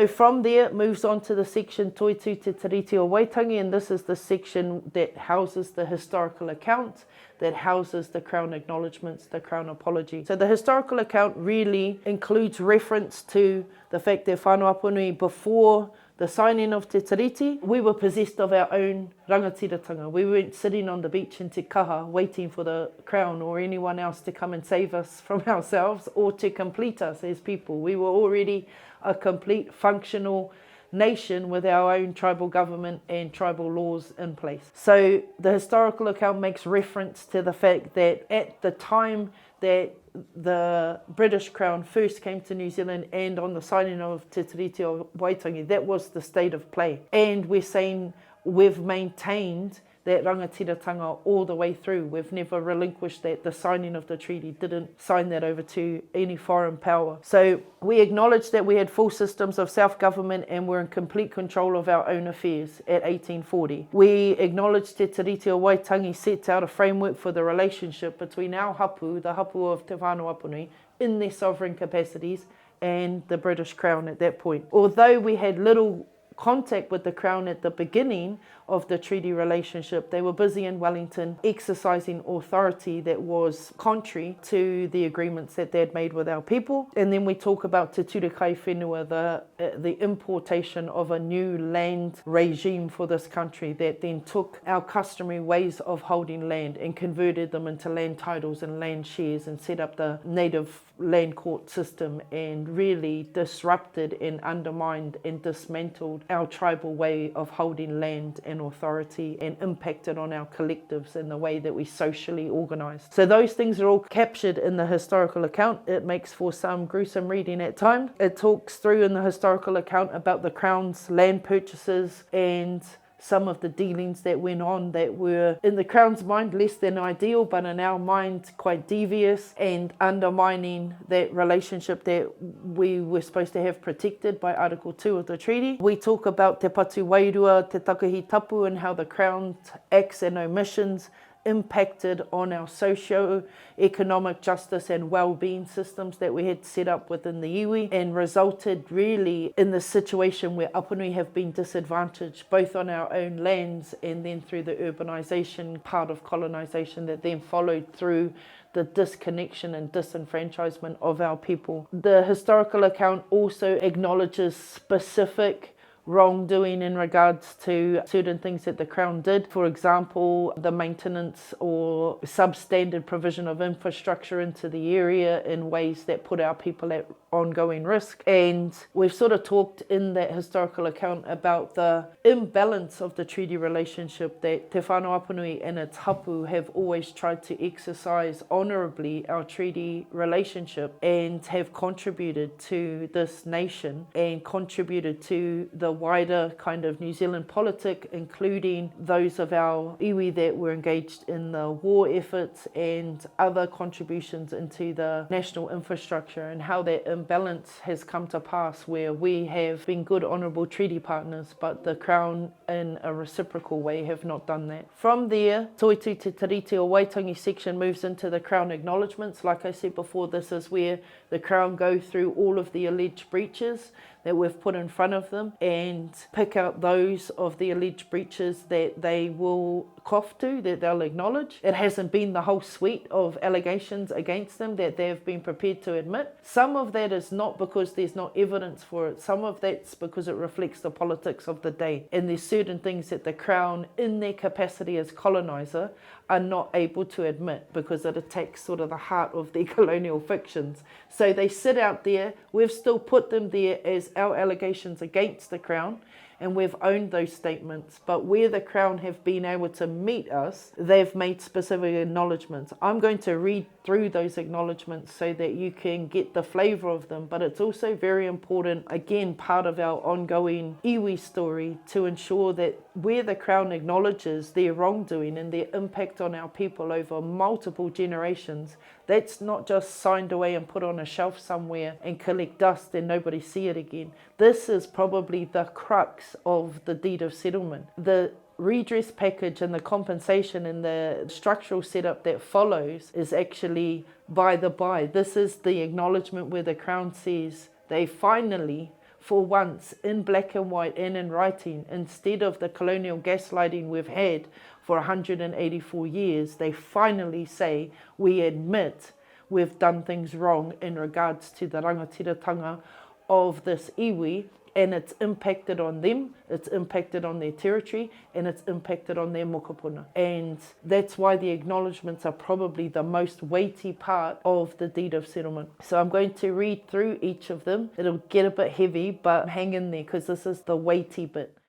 So from there, it moves on to the section Toitū Te Tiriti o Waitangi, and this is the section that houses the historical account, that houses the Crown acknowledgements, the Crown apology. So the historical account really includes reference to the fact that whānau Apanui, before the signing of Te Tiriti, we were possessed of our own rangatiratanga. We weren't sitting on the beach in Te Kaha waiting for the Crown or anyone else to come and save us from ourselves or to complete us as people. We were already a complete functional nation with our own tribal government and tribal laws in place. So the historical account makes reference to the fact that at the time that the British Crown first came to New Zealand and on the signing of Te Tiriti o Waitangi, that was the state of play. And we're saying we've maintained that rangatiratanga all the way through. We've never relinquished that. The signing of the treaty didn't sign that over to any foreign power. So we acknowledged that we had full systems of self-government and were in complete control of our own affairs at 1840. We acknowledged Te Tiriti o Waitangi sets out a framework for the relationship between our hapū, the hapū of Te Whānau Apanui, in their sovereign capacities, and the British Crown at that point. Although we had little contact with the Crown at the beginning of the treaty relationship, they were busy in Wellington exercising authority that was contrary to the agreements that they had made with our people. And then we talk about Te Tūrekai Whenua, the importation of a new land regime for this country that then took our customary ways of holding land and converted them into land titles and land shares and set up the native land court system and really disrupted and undermined and dismantled our tribal way of holding land and authority and impacted on our collectives and the way that we socially organised. So those things are all captured in the historical account. It makes for some gruesome reading at times. It talks through in the historical account about the Crown's land purchases and some of the dealings that went on that were in the Crown's mind less than ideal, but in our mind quite devious and undermining that relationship that we were supposed to have protected by Article 2 of the treaty. We talk about te patu wairua, te takahi tapu, and how the Crown's acts and omissions impacted on our socio-economic justice and well-being systems that we had set up within the iwi, and resulted really in the situation where Apanui have been disadvantaged both on our own lands and then through the urbanisation part of colonisation that then followed through the disconnection and disenfranchisement of our people. The historical account also acknowledges specific wrongdoing in regards to certain things that the Crown did. For example, the maintenance or substandard provision of infrastructure into the area in ways that put our people at ongoing risk. And we've sort of talked in that historical account about the imbalance of the treaty relationship that Te Whānau Apanui and its hapū have always tried to exercise honourably our treaty relationship and have contributed to this nation and contributed to the wider kind of New Zealand politic, including those of our iwi that were engaged in the war efforts and other contributions into the national infrastructure, and how that imbalance has come to pass where we have been good honourable treaty partners but the Crown in a reciprocal way have not done that. From there, Toitū Te Tiriti o Waitangi section moves into the Crown acknowledgements. Like I said before, this is where the Crown go through all of the alleged breaches that we've put in front of them and pick out those of the alleged breaches that they will cough to, that they'll acknowledge. It hasn't been the whole suite of allegations against them that they've been prepared to admit. Some of that is not because there's not evidence for it. Some of that's because it reflects the politics of the day. And there's certain things that the Crown, in their capacity as coloniser, are not able to admit because it attacks sort of the heart of their colonial fictions. So they sit out there. We've still put them there as our allegations against the Crown, and we've owned those statements. But where the Crown have been able to meet us, they've made specific acknowledgements. I'm going to read through those acknowledgements so that you can get the flavour of them, but it's also very important, again, part of our ongoing iwi story, to ensure that where the Crown acknowledges their wrongdoing and their impact on our people over multiple generations, that's not just signed away and put on a shelf somewhere and collect dust and nobody see it again. This is probably the crux of the deed of settlement. The redress package and the compensation and the structural setup that follows is actually by the by. This is the acknowledgement where the Crown says they finally, for once, in black and white and in writing, instead of the colonial gaslighting we've had for 184 years, they finally say, we admit we've done things wrong in regards to the rangatiratanga of this iwi, and it's impacted on them, it's impacted on their territory, and it's impacted on their mokopuna. And that's why the acknowledgements are probably the most weighty part of the Deed of Settlement. So I'm going to read through each of them. It'll get a bit heavy, but hang in there because this is the weighty bit.